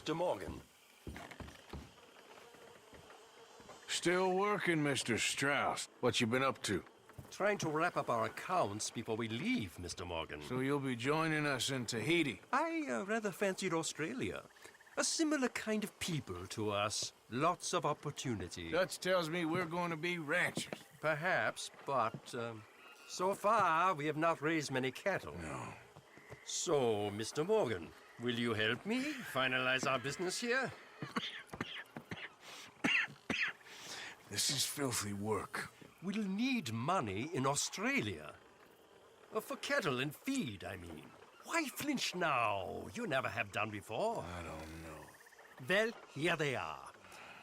Mr. Morgan. Still working, Mr. Strauss. What you been up to? Trying to wrap up our accounts before we leave, Mr. Morgan. So you'll be joining us in Tahiti? I rather fancied Australia. A similar kind of people to us. Lots of opportunity. Dutch tells me we're going to be ranchers. Perhaps, but so far we have not raised many cattle. No. So, Mr. Morgan, will you help me finalize our business here? This is filthy work. We'll need money in Australia. For cattle and feed, I mean. Why flinch now? You never have done before. I don't know. Well, here they are.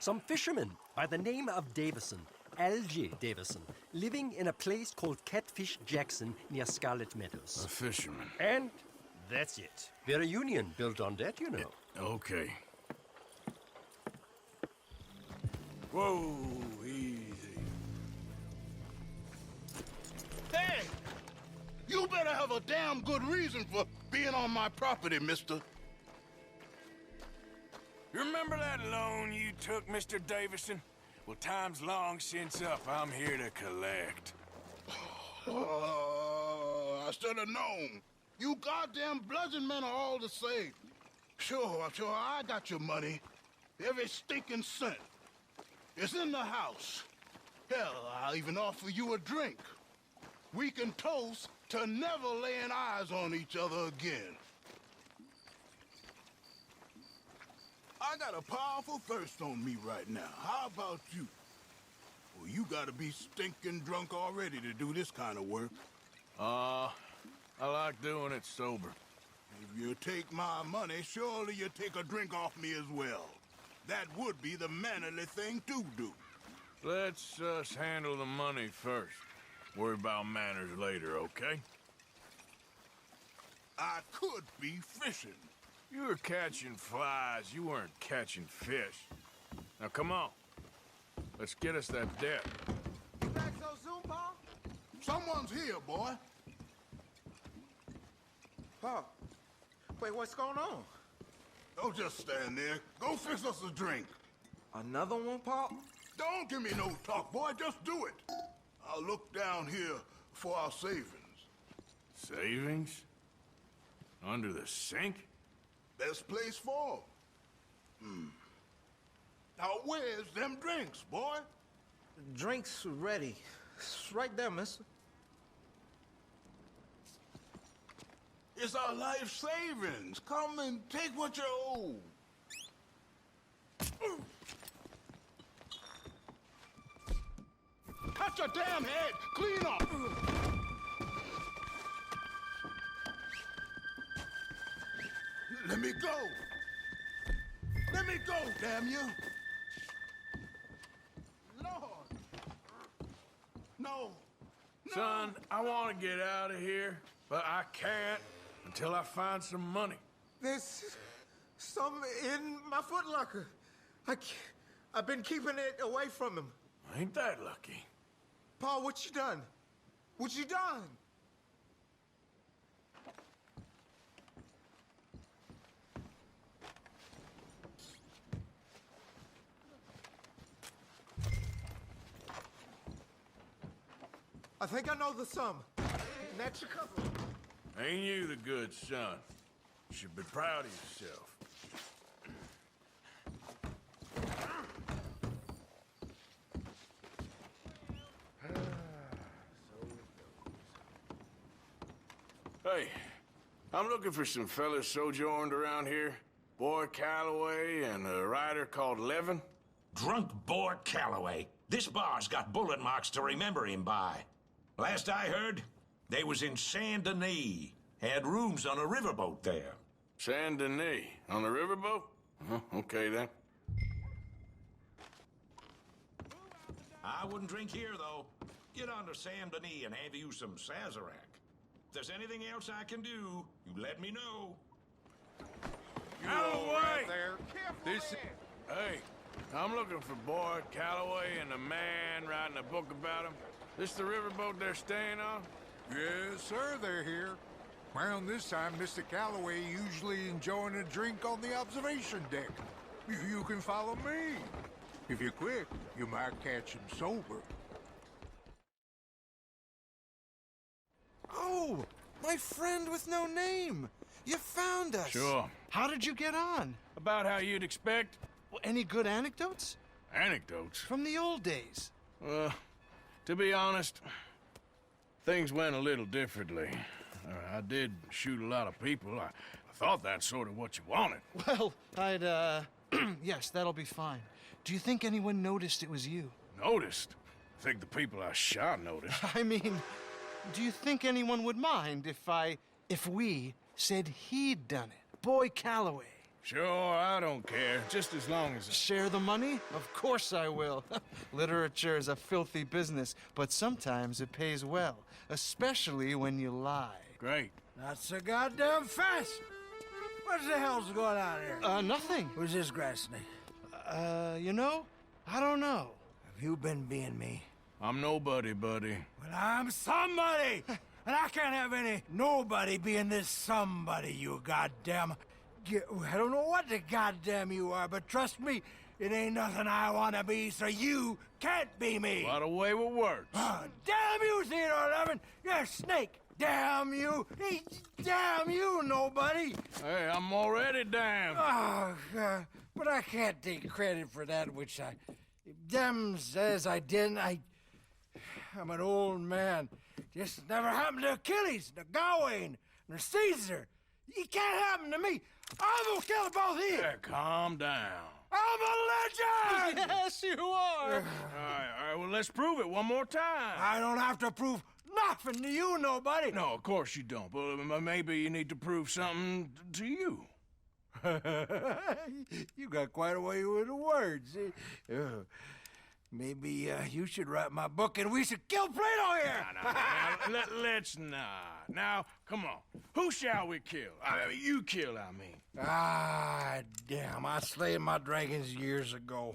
Some fishermen by the name of Davison, L.J. Davison, living in a place called Catfish Jackson near Scarlet Meadows. A fisherman. And that's it. We're a union built on that, you know. Okay. Whoa, easy. Hey! You better have a damn good reason for being on my property, mister. You remember that loan you took, Mr. Davison? Well, time's long since up. I'm here to collect. I should have known. You goddamn bludgeon men are all the same. Sure, I got your money. Every stinking cent. It's in the house. Hell, I'll even offer you a drink. We can toast to never laying eyes on each other again. I got a powerful thirst on me right now. How about you? Well, you gotta be stinking drunk already to do this kind of work. I like doing it sober. If you take my money, surely you take a drink off me as well. That would be the mannerly thing to do. Let's handle the money first. Worry about manners later, okay? I could be fishing. You were catching flies. You weren't catching fish. Now, come on. Let's get us that debt. You back so soon, Pa? Someone's here, boy. Pa, wait, what's going on? Don't just stand there. Go fix us a drink. Another one, Pa? Don't give me no talk, boy. Just do it. I'll look down here for our savings. Savings? Under the sink? Best place for 'em. Now, where's them drinks, boy? Drinks ready. It's right there, mister. It's our life savings. Come and take what you owe. Cut your damn head! Clean up! Let me go! Let me go, damn you! Lord! No! Son, I want to get out of here, but I can't until I find some money. There's some in my footlocker. I've been keeping it away from him. Ain't that lucky? Pa, what you done? What you done? I think I know the sum. And that's your cover. Ain't you the good son? You should be proud of yourself. Hey, I'm looking for some fellas sojourned around here. Boy Calloway and a rider called Levin. Drunk boy Calloway. This bar's got bullet marks to remember him by. Last I heard, they was in Saint Denis. Had rooms on a riverboat there. Saint Denis, on the riverboat? Okay then. I wouldn't drink here, though. Get on to Saint Denis and have you some Sazerac. If there's anything else I can do, you let me know. Calloway! There. Careful Hey, I'm looking for Boyd Calloway and the man writing a book about him. This the riverboat they're staying on? Yes, sir, they're here. Around this time, Mr. Calloway usually enjoying a drink on the observation deck. You can follow me. If you're quick, you might catch him sober. Oh, my friend with no name. You found us. Sure. How did you get on? About how you'd expect. Well, any good anecdotes? Anecdotes? From the old days. To be honest, things went a little differently. I did shoot a lot of people. I thought that's sort of what you wanted. Well, yes, that'll be fine. Do you think anyone noticed it was you? Noticed? I think the people I shot noticed. I mean, do you think anyone would mind if we said he'd done it? Boy Calloway. Sure, I don't care. Just as long as... Share the money? Of course I will. Literature is a filthy business, but sometimes it pays well, especially when you lie. Great. Not so goddamn fast. What the hell's going on here? Nothing. Who's this grass snake? You know, I don't know. Have you been being me? I'm nobody, buddy. Well, I'm somebody! And I can't have any nobody being this somebody, you goddamn... I don't know what the goddamn you are, but trust me, it ain't nothing I want to be, so you can't be me! What a way with words. Damn you, Theodore Levin! You're a snake! Damn you! Hey, damn you, nobody! Hey, I'm already damned. Oh, God. But I can't take credit for that which I... Them says I didn't. I'm an old man. Just never happened to Achilles, to Gawain, nor Caesar. It can't happen to me. I'm gonna kill them both here. Yeah, calm down. I'm a legend! Yes, you are. All right, well, let's prove it one more time. I don't have to prove nothing to you, nobody. No, of course you don't, but maybe you need to prove something to you. You got quite a way with the words. Maybe you should write my book and we should kill Plato here! Let's not. Now, come on. Who shall we kill? I mean, you kill, I mean. Ah, damn. I slayed my dragons years ago.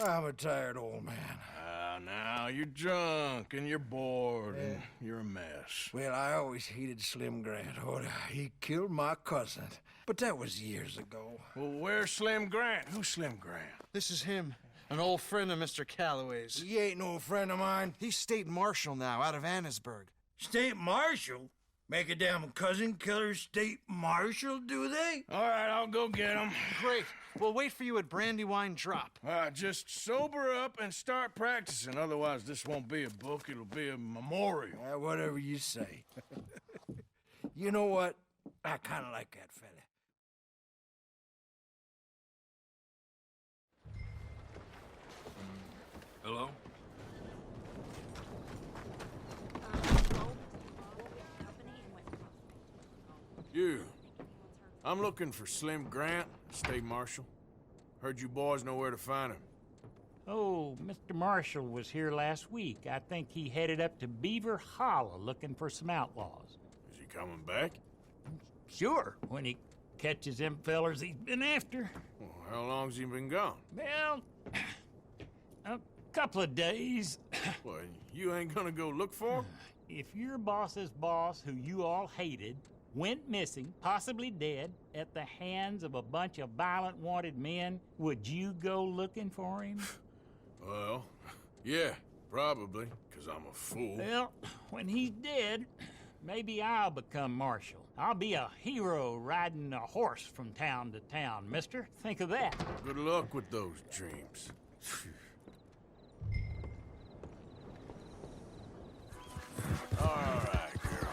I'm a tired old man. Now, you're drunk and you're bored and you're a mess. Well, I always hated Slim Grant. Oh, he killed my cousin. But that was years ago. Well, where's Slim Grant? Who's Slim Grant? This is him, an old friend of Mr. Calloway's. He ain't no friend of mine. He's state marshal now, out of Annesburg. State marshal? Make a damn cousin killer state marshal, do they? All right, I'll go get him. Great. We'll wait for you at Brandywine Drop. Just sober up and start practicing. Otherwise, this won't be a book. It'll be a memorial. Whatever you say. You know what? I kind of like that fella. Hello? You. I'm looking for Slim Grant, State Marshal. Heard you boys know where to find him. Oh, Mr. Marshall was here last week. I think he headed up to Beaver Hollow looking for some outlaws. Is he coming back? Sure, when he catches them fellers he's been after. Well, how long's he been gone? Well, a couple of days. Well, you ain't gonna go look for him? If your boss's boss, who you all hated, went missing, possibly dead, at the hands of a bunch of violent wanted men, would you go looking for him? Well, yeah, probably, because I'm a fool. Well, when he's dead, maybe I'll become marshal. I'll be a hero riding a horse from town to town, mister. Think of that. Good luck with those dreams. All right, girl.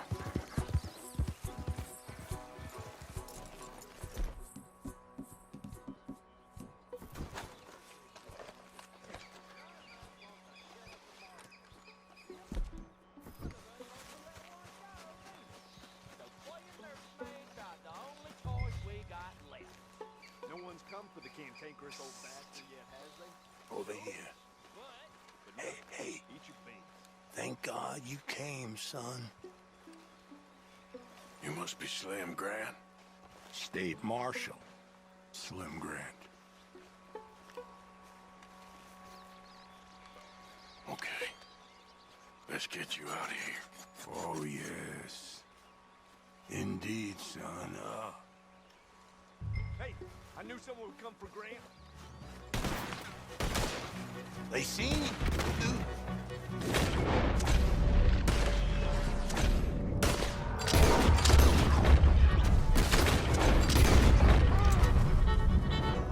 For the cantankerous old bastard yet, has they? Over here. Hey, Eat your beans. thank God you came, son. You must be Slim Grant. State Marshal, Slim Grant. Okay. Let's get you out of here. Oh, yes. Indeed, son. Hey, I knew someone would come for Grant. They seen you.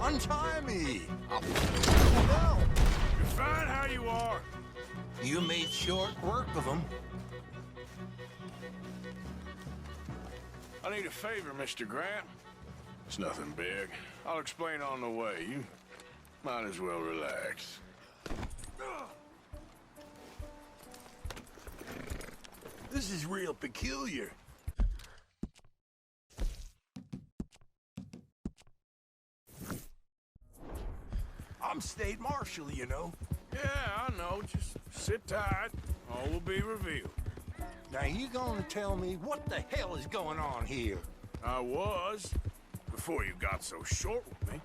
Untie me! No! You're fine how you are. You made short work of them. I need a favor, Mr. Grant. It's nothing big. I'll explain on the way. You might as well relax. This is real peculiar. I'm state marshal, you know. Yeah, I know. Just sit tight. All will be revealed. Now you gonna tell me what the hell is going on here? I was, before you got so short with me.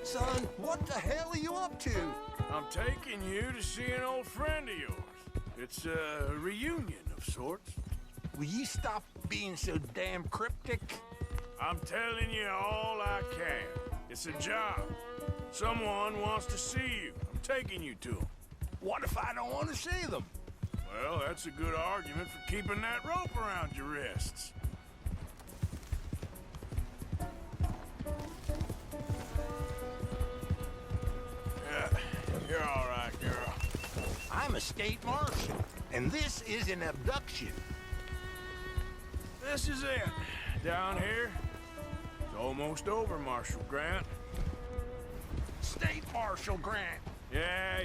Son, what the hell are you up to? I'm taking you to see an old friend of yours. It's a reunion of sorts. Will you stop being so damn cryptic? I'm telling you all I can. It's a job. Someone wants to see you. I'm taking you to them. What if I don't want to see them? Well, that's a good argument for keeping that rope around your wrists. Yeah, you're all right, girl. I'm a state marshal, and this is an abduction. This is it. Down here, it's almost over, Marshal Grant. State Marshal Grant. Yeah.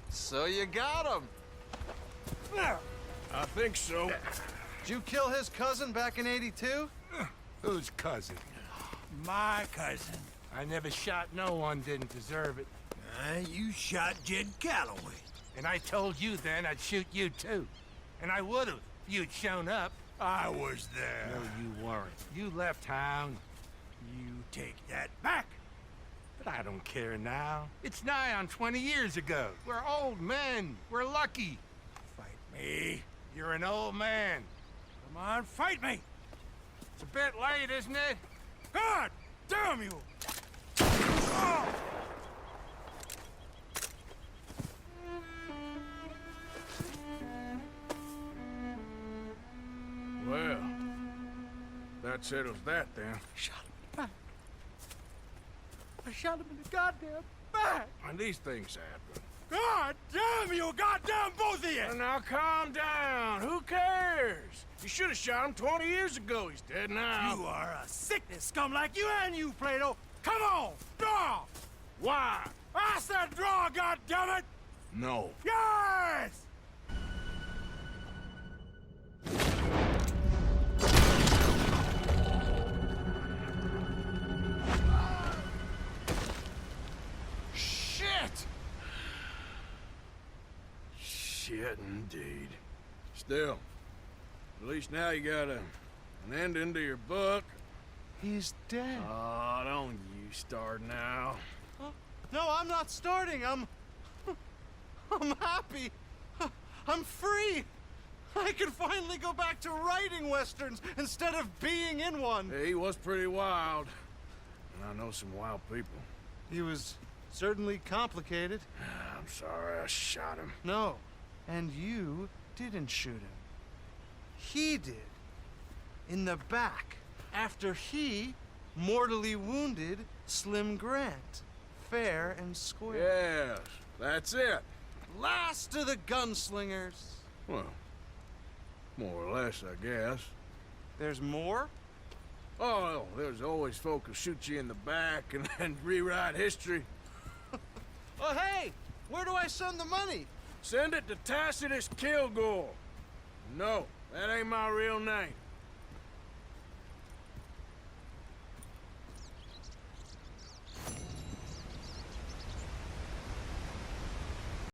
So you got him. I think so. Did you kill his cousin back in '82? Whose cousin? My cousin. I never shot no one didn't deserve it. You shot Jed Calloway. And I told you then I'd shoot you too. And I would've if you'd shown up. I was there. No, you weren't. You left town. You take that back. But I don't care now. It's nigh on 20 years ago. We're old men. We're lucky. Fight me. You're an old man. Come on, fight me. It's a bit late, isn't it? God damn you! Oh! Well, that settles that then. Shot him in the back. I shot him in the goddamn back. And these things happen. God damn you, goddamn both of you! Well, now calm down. Who cares? You should have shot him 20 years ago. He's dead now. You are a sickness scum like you and you, Plato. Come on, draw! Why? I said draw, goddammit! No. Yes! Shit! Shit indeed. Still, at least now you got an ending to your book. He's dead. Oh, don't you start now. No, I'm not starting. I'm happy. I'm free. I can finally go back to writing westerns instead of being in one. He was pretty wild. And I know some wild people. He was certainly complicated. I'm sorry I shot him. No, and you didn't shoot him. He did. In the back, after he mortally wounded Slim Grant. Fair and square. Yes, that's it. Last of the gunslingers. Well, more or less, I guess. There's more? Oh, there's always folk who shoot you in the back and then rewrite history. Oh, hey! Where do I send the money? Send it to Tacitus Kilgore. No, that ain't my real name.